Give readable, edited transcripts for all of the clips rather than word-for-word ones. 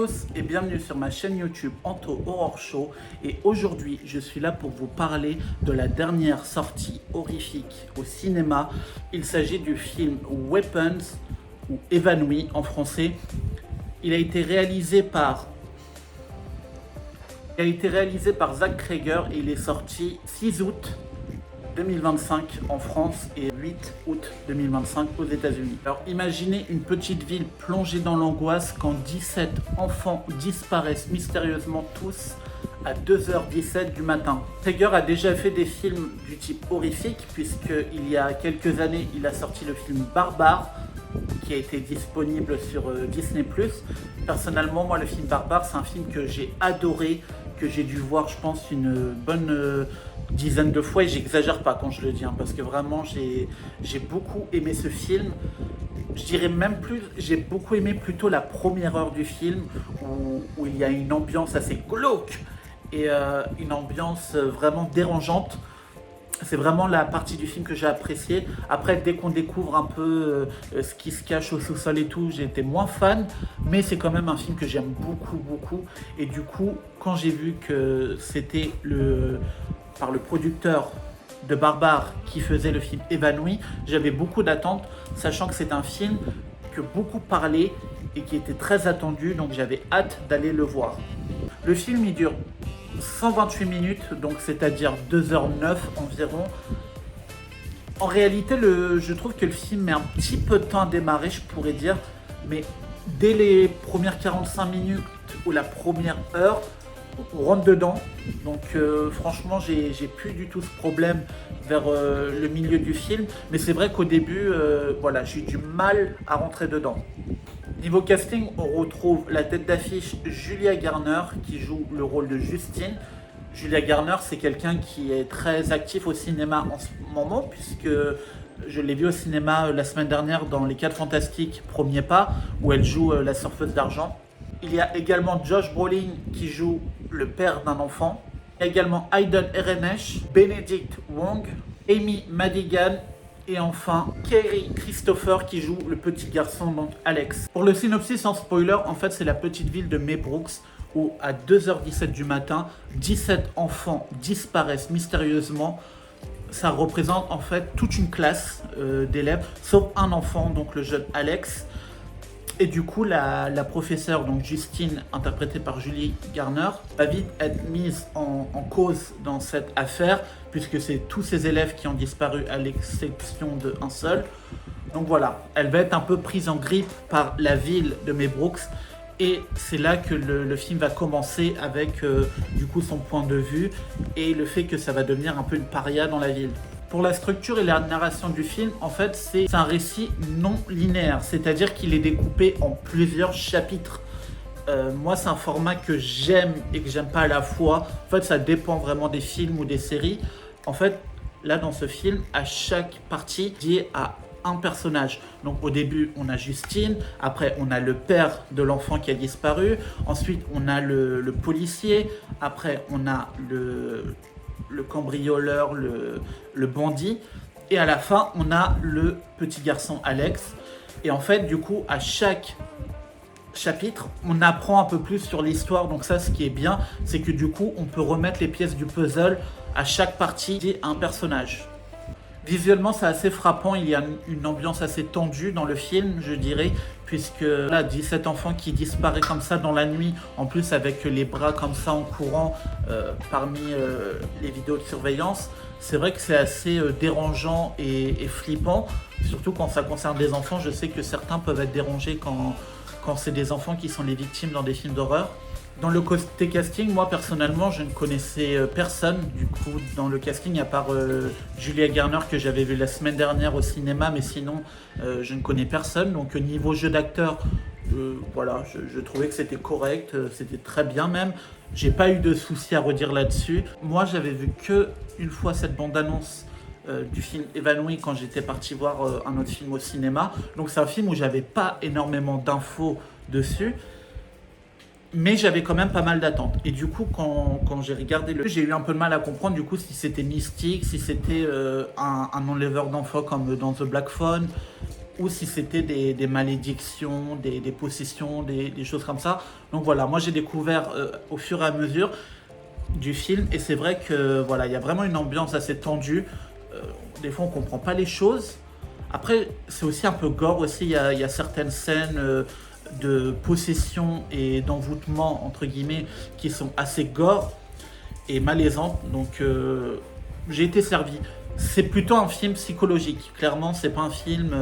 tous et bienvenue sur ma chaîne YouTube Anto Horror Show, et aujourd'hui je suis là pour vous parler de la dernière sortie horrifique au cinéma. Il s'agit du film Weapons ou Évanoui en français. Il a été réalisé par Zach Cregger et il est sorti 6 août 2025 en France et 8 août 2025 aux États-Unis. Alors imaginez une petite ville plongée dans l'angoisse quand 17 enfants disparaissent mystérieusement tous à 2h17 du matin. Cregger a déjà fait des films du type horrifique, puisqu'il y a quelques années il a sorti le film Barbare qui a été disponible sur Disney+. Personnellement, moi, le film Barbare, c'est un film que j'ai adoré, que j'ai dû voir, je pense, une bonne dizaine de fois, et j'exagère pas quand je le dis, parce que vraiment, j'ai beaucoup aimé ce film. Je dirais même plus, j'ai beaucoup aimé plutôt la première heure du film, où il y a une ambiance assez glauque et une ambiance vraiment dérangeante. C'est vraiment la partie du film que j'ai appréciée. Après, dès qu'on découvre un peu ce qui se cache au sous-sol et tout, j'ai été moins fan. Mais c'est quand même un film que j'aime beaucoup, beaucoup. Et du coup, quand j'ai vu que c'était par le producteur de Barbare qui faisait le film Évanoui, j'avais beaucoup d'attentes, sachant que c'est un film que beaucoup parlaient et qui était très attendu. Donc j'avais hâte d'aller le voir. Le film, il dure 128 minutes, donc c'est-à-dire 2h09 environ. En réalité, je trouve que le film met un petit peu de temps à démarrer, je pourrais dire, mais dès les premières 45 minutes ou la première heure, on rentre dedans. Donc franchement, j'ai plus du tout ce problème vers le milieu du film, mais c'est vrai qu'au début, voilà, j'ai eu du mal à rentrer dedans. Niveau casting, on retrouve la tête d'affiche Julia Garner qui joue le rôle de Justine. Julia Garner, c'est quelqu'un qui est très actif au cinéma en ce moment, puisque je l'ai vu au cinéma la semaine dernière dans Les 4 Fantastiques, Premier Pas, où elle joue la surfeuse d'argent. Il y a également Josh Brolin qui joue le père d'un enfant. Il y a également Hayden Ehrenesh, Benedict Wong, Amy Madigan, et enfin, Kerry Christopher qui joue le petit garçon, donc Alex. Pour le synopsis sans spoiler, en fait, c'est la petite ville de Maybrook où à 2h17 du matin, 17 enfants disparaissent mystérieusement. Ça représente en fait toute une classe d'élèves, sauf un enfant, donc le jeune Alex. Et du coup, la professeure, donc Justine, interprétée par Julie Garner, va vite être mise en cause dans cette affaire, puisque c'est tous ses élèves qui ont disparu à l'exception d'un seul. Donc voilà, elle va être un peu prise en grippe par la ville de Maybrook, et c'est là que le film va commencer avec du coup son point de vue et le fait que ça va devenir un peu une paria dans la ville. Pour la structure et la narration du film, en fait, c'est un récit non linéaire, c'est-à-dire qu'il est découpé en plusieurs chapitres. Moi, c'est un format que j'aime et que j'aime pas à la fois. En fait, ça dépend vraiment des films ou des séries. En fait, là, dans ce film, à chaque partie liée à un personnage. Donc au début, on a Justine, après on a le père de l'enfant qui a disparu, ensuite on a le policier, après on a le cambrioleur, le bandit, et à la fin on a le petit garçon Alex. Et en fait, du coup, à chaque chapitre, on apprend un peu plus sur l'histoire. Donc ça, ce qui est bien, c'est que du coup, on peut remettre les pièces du puzzle à chaque partie à un personnage. Visuellement, c'est assez frappant, il y a une ambiance assez tendue dans le film, je dirais, puisque là, 17 enfants qui disparaissent comme ça dans la nuit, en plus avec les bras comme ça en courant parmi les vidéos de surveillance, c'est vrai que c'est assez dérangeant et flippant, surtout quand ça concerne des enfants. Je sais que certains peuvent être dérangés quand c'est des enfants qui sont les victimes dans des films d'horreur. Dans le côté casting, moi personnellement, je ne connaissais personne du coup dans le casting, à part Julia Garner que j'avais vu la semaine dernière au cinéma, mais sinon je ne connais personne. Donc niveau jeu d'acteur, voilà, je trouvais que c'était correct, c'était très bien même. J'ai pas eu de soucis à redire là-dessus. Moi, j'avais vu que une fois cette bande-annonce du film Évanoui quand j'étais parti voir un autre film au cinéma. Donc c'est un film où j'avais pas énormément d'infos dessus, mais j'avais quand même pas mal d'attentes. Et du coup, quand j'ai regardé j'ai eu un peu de mal à comprendre du coup si c'était mystique, si c'était un enlèveur d'enfants comme dans The Black Phone. ou si c'était des malédictions, des possessions, des choses comme ça. Donc voilà, moi j'ai découvert au fur et à mesure du film, et c'est vrai que voilà, il y a vraiment une ambiance assez tendue. Des fois on comprend pas les choses. Après c'est aussi un peu gore aussi, il y a certaines scènes de possession et d'envoûtement entre guillemets qui sont assez gore et malaisantes. Donc j'ai été servi. C'est plutôt un film psychologique. Clairement, c'est pas un film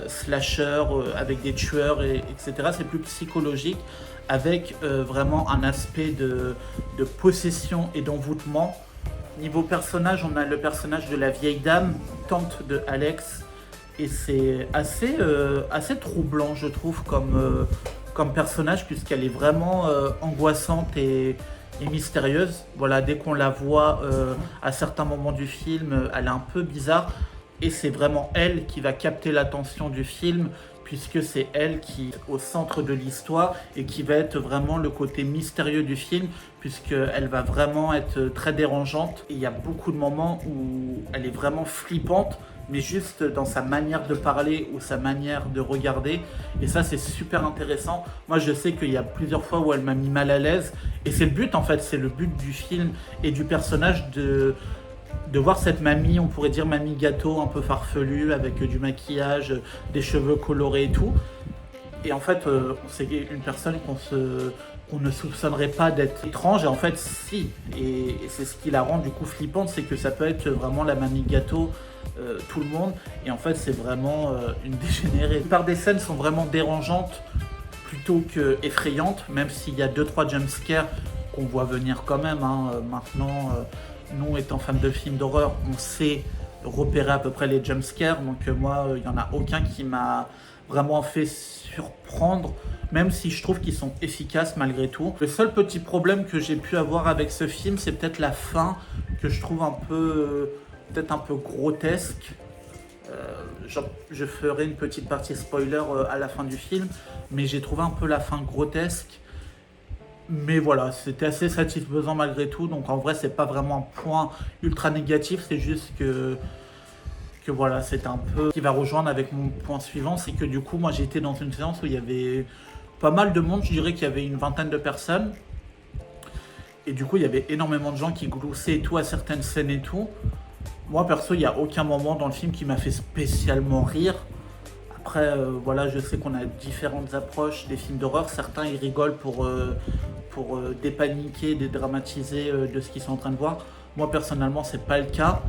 slasher avec des tueurs, etc. C'est plus psychologique avec vraiment un aspect de possession et d'envoûtement. Niveau personnage, on a le personnage de la vieille dame, tante de Alex, et c'est assez troublant, je trouve, comme personnage, puisqu'elle est vraiment angoissante et mystérieuse. Voilà, dès qu'on la voit à certains moments du film, elle est un peu bizarre, et c'est vraiment elle qui va capter l'attention du film, puisque c'est elle qui est au centre de l'histoire et qui va être vraiment le côté mystérieux du film, puisqu'elle va vraiment être très dérangeante. Et il y a beaucoup de moments où elle est vraiment flippante, mais juste dans sa manière de parler ou sa manière de regarder. Et ça, c'est super intéressant. Moi, je sais qu'il y a plusieurs fois où elle m'a mis mal à l'aise. Et c'est le but, en fait, c'est le but du film et du personnage de voir cette mamie, on pourrait dire mamie gâteau, un peu farfelue, avec du maquillage, des cheveux colorés et tout. Et en fait, c'est une personne qu'on ne soupçonnerait pas d'être étrange, et en fait, si. Et c'est ce qui la rend du coup flippante, c'est que ça peut être vraiment la mamie gâteau, tout le monde, et en fait, c'est vraiment une dégénérée. La plupart des scènes sont vraiment dérangeantes plutôt que effrayantes, même s'il y a 2-3 jumpscares qu'on voit venir quand même. Maintenant, nous étant fans de films d'horreur, on sait repérer à peu près les jumpscares, donc moi, il n'y en a aucun qui m'a vraiment fait surprendre, même si je trouve qu'ils sont efficaces malgré tout. Le seul petit problème que j'ai pu avoir avec ce film, c'est peut-être la fin, que je trouve peut-être un peu grotesque. Je ferai une petite partie spoiler à la fin du film, mais j'ai trouvé un peu la fin grotesque. Mais voilà, c'était assez satisfaisant malgré tout, donc en vrai c'est pas vraiment un point ultra négatif, c'est juste que voilà, c'est un peu qui va rejoindre avec mon point suivant, c'est que du coup moi j'étais dans une séance où il y avait pas mal de monde, je dirais qu'il y avait une vingtaine de personnes, et du coup il y avait énormément de gens qui gloussaient et tout à certaines scènes et tout. Moi perso, il n'y a aucun moment dans le film qui m'a fait spécialement rire. Après voilà, je sais qu'on a différentes approches des films d'horreur, certains ils rigolent pour dépaniquer, dédramatiser de ce qu'ils sont en train de voir. Moi personnellement c'est pas le cas.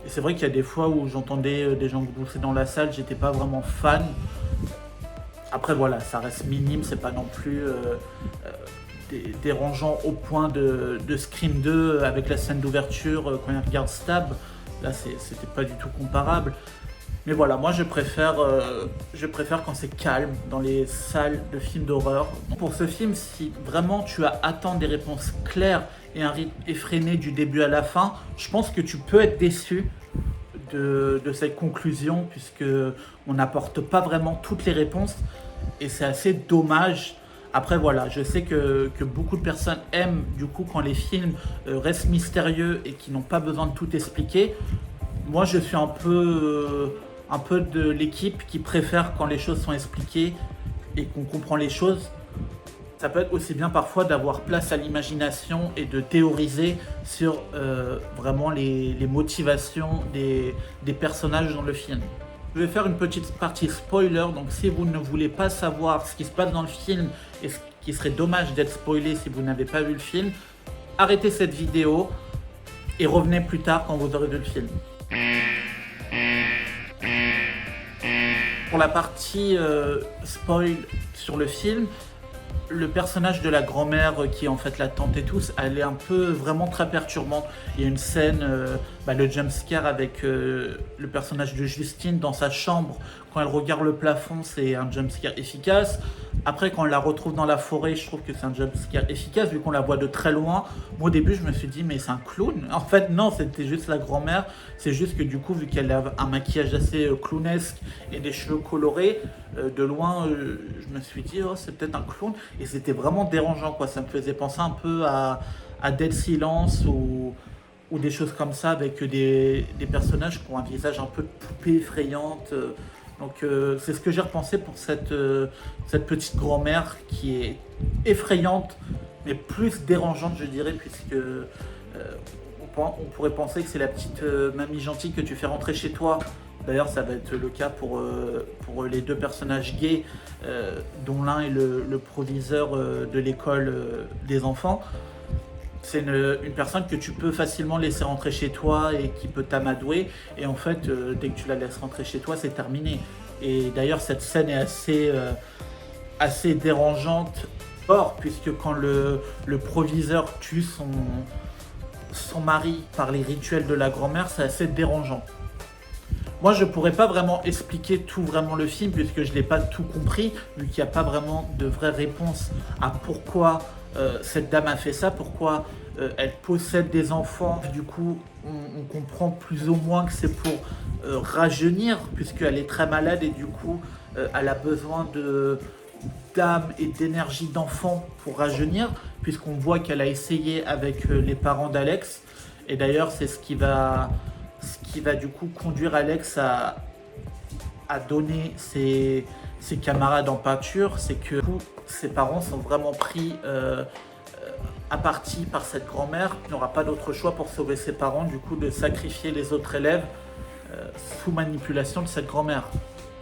Et c'est vrai qu'il y a des fois où j'entendais des gens glousser dans la salle, j'étais pas vraiment fan. Après voilà, ça reste minime, c'est pas non plus dérangeant au point de Scream 2 avec la scène d'ouverture quand il regarde Stab. Là c'était pas du tout comparable. Mais voilà, moi je préfère quand c'est calme dans les salles de films d'horreur. Pour ce film, si vraiment tu attends des réponses claires et un rythme effréné du début à la fin, je pense que tu peux être déçu de cette conclusion, puisque on n'apporte pas vraiment toutes les réponses et c'est assez dommage. Après voilà, je sais que beaucoup de personnes aiment du coup quand les films restent mystérieux et qui n'ont pas besoin de tout expliquer. Moi je suis un peu de l'équipe qui préfère quand les choses sont expliquées et qu'on comprend les choses. Ça peut être aussi bien parfois d'avoir place à l'imagination et de théoriser sur vraiment les motivations des personnages dans le film. Je vais faire une petite partie spoiler, donc si vous ne voulez pas savoir ce qui se passe dans le film et ce qui serait dommage d'être spoilé si vous n'avez pas vu le film, arrêtez cette vidéo et revenez plus tard quand vous aurez vu le film. Pour la partie spoil sur le film, le personnage de la grand-mère qui est en fait la tante et tout, elle est un peu vraiment très perturbante. Il y a une scène, le jumpscare avec le personnage de Justine dans sa chambre. Quand elle regarde le plafond, c'est un jumpscare efficace. Après, quand on la retrouve dans la forêt, je trouve que c'est un jumpscare efficace vu qu'on la voit de très loin. Moi, au début, je me suis dit, mais c'est un clown. En fait, non, c'était juste la grand-mère. C'est juste que du coup, vu qu'elle a un maquillage assez clownesque et des cheveux colorés, de loin, je me suis dit, oh, c'est peut-être un clown. Et c'était vraiment dérangeant, quoi. Ça me faisait penser un peu à Dead Silence ou des choses comme ça avec des personnages qui ont un visage un peu de poupée effrayante. Donc c'est ce que j'ai repensé pour cette petite grand-mère qui est effrayante, mais plus dérangeante, je dirais, puisque on pourrait penser que c'est la petite mamie gentille que tu fais rentrer chez toi. D'ailleurs, ça va être le cas pour les deux personnages gays, dont l'un est le proviseur de l'école des enfants. C'est une personne que tu peux facilement laisser rentrer chez toi et qui peut t'amadouer. Et en fait, dès que tu la laisses rentrer chez toi, c'est terminé. Et d'ailleurs, cette scène est assez dérangeante. Or, puisque quand le proviseur tue son mari par les rituels de la grand-mère, c'est assez dérangeant. Moi, je pourrais pas vraiment expliquer tout vraiment le film puisque je l'ai pas tout compris, vu qu'il n'y a pas vraiment de vraie réponse à pourquoi cette dame a fait ça, pourquoi elle possède des enfants. Du coup, on comprend plus ou moins que c'est pour rajeunir, puisqu'elle est très malade et du coup, elle a besoin d'âme et d'énergie d'enfant pour rajeunir, puisqu'on voit qu'elle a essayé avec les parents d'Alex. Et d'ailleurs, c'est ce qui va du coup conduire Alex à donner ses camarades en pâture. C'est que du coup, ses parents sont vraiment pris à partie par cette grand-mère. Il n'aura pas d'autre choix pour sauver ses parents, du coup, de sacrifier les autres élèves sous manipulation de cette grand-mère.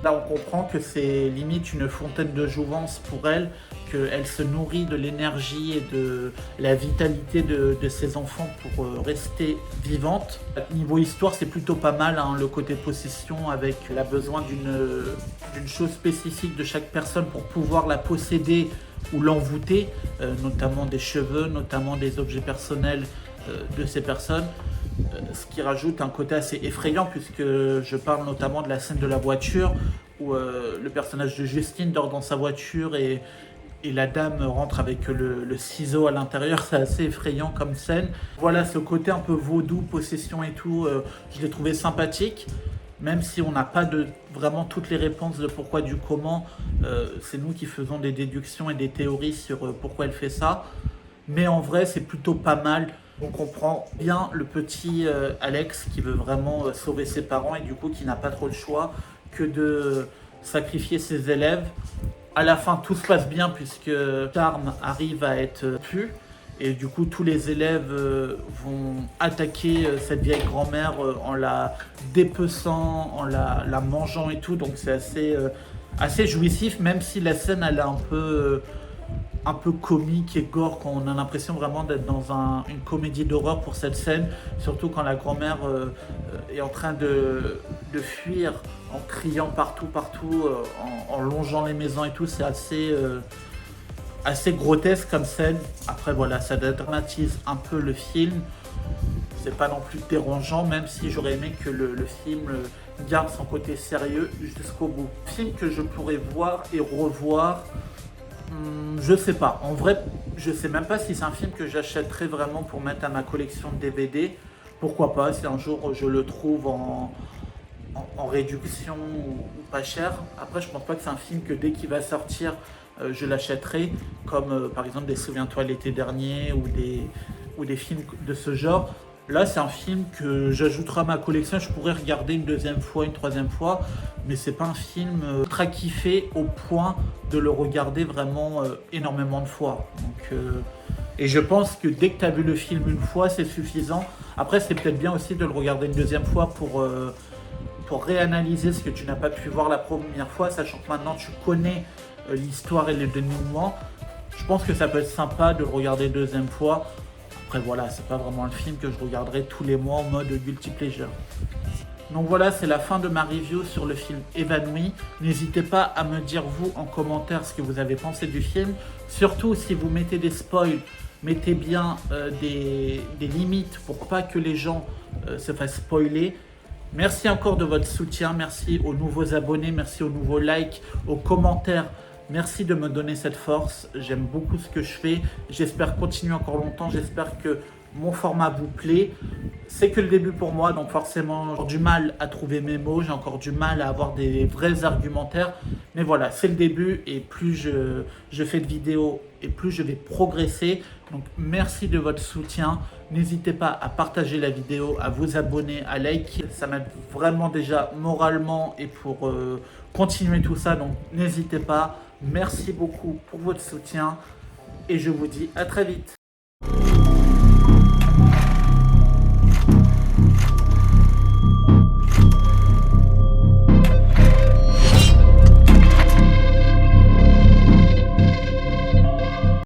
Là, on comprend que c'est limite une fontaine de jouvence pour elle, qu'elle se nourrit de l'énergie et de la vitalité de ses enfants pour rester vivante. Niveau histoire, c'est plutôt pas mal, hein, le côté possession, avec la besoin d'une chose spécifique de chaque personne pour pouvoir la posséder ou l'envoûter, notamment des cheveux, notamment des objets personnels de ces personnes. Ce qui rajoute un côté assez effrayant, puisque je parle notamment de la scène de la voiture où le personnage de Justine dort dans sa voiture et la dame rentre avec le ciseau à l'intérieur. C'est assez effrayant comme scène. Voilà, ce côté un peu vaudou, possession et tout, je l'ai trouvé sympathique, même si on n'a pas vraiment toutes les réponses de pourquoi du comment. C'est nous qui faisons des déductions et des théories sur pourquoi elle fait ça, mais en vrai c'est plutôt pas mal. On comprend bien le petit Alex qui veut vraiment sauver ses parents et du coup qui n'a pas trop le choix que de sacrifier ses élèves. À la fin, tout se passe bien puisque Charme arrive à être pu et du coup tous les élèves vont attaquer cette vieille grand-mère en la dépeçant, en la mangeant et tout. Donc c'est assez jouissif, même si la scène elle est un peu comique et gore, quand on a l'impression vraiment d'être dans une comédie d'horreur pour cette scène, surtout quand la grand-mère est en train de fuir en criant partout, en longeant les maisons et tout. C'est assez grotesque comme scène. Après voilà, ça dramatise un peu le film. C'est pas non plus dérangeant, même si j'aurais aimé que le film garde son côté sérieux jusqu'au bout. Film que je pourrais voir et revoir, je sais pas. En vrai, je sais même pas si c'est un film que j'achèterais vraiment pour mettre à ma collection de DVD. Pourquoi pas, si un jour je le trouve en réduction ou pas cher. Après, je pense pas que c'est un film que dès qu'il va sortir, je l'achèterai, comme par exemple des Souviens-toi l'été dernier ou des films de ce genre. Là, c'est un film que j'ajouterai à ma collection. Je pourrais regarder une deuxième fois, une troisième fois, mais c'est pas un film très kiffé au point de le regarder vraiment énormément de fois. Donc, et je pense que dès que tu as vu le film une fois, c'est suffisant. Après, c'est peut-être bien aussi de le regarder une deuxième fois pour réanalyser ce que tu n'as pas pu voir la première fois, sachant que maintenant tu connais l'histoire et les dénouements. Je pense que ça peut être sympa de le regarder une deuxième fois. Après voilà, c'est pas vraiment un film que je regarderai tous les mois en mode guilty pleasure. Donc voilà, c'est la fin de ma review sur le film Évanoui. N'hésitez pas à me dire vous en commentaire ce que vous avez pensé du film. Surtout si vous mettez des spoils, mettez bien des limites pour pas que les gens se fassent spoiler. Merci encore de votre soutien, merci aux nouveaux abonnés, merci aux nouveaux likes, aux commentaires. Merci de me donner cette force, j'aime beaucoup ce que je fais, j'espère continuer encore longtemps, j'espère que mon format vous plaît. C'est que le début pour moi, donc forcément j'ai encore du mal à trouver mes mots, j'ai encore du mal à avoir des vrais argumentaires. Mais voilà, c'est le début et plus je fais de vidéos et plus je vais progresser. Donc merci de votre soutien. N'hésitez pas à partager la vidéo, à vous abonner, à liker. Ça m'aide vraiment déjà moralement et pour continuer tout ça. Donc n'hésitez pas. Merci beaucoup pour votre soutien et je vous dis à très vite.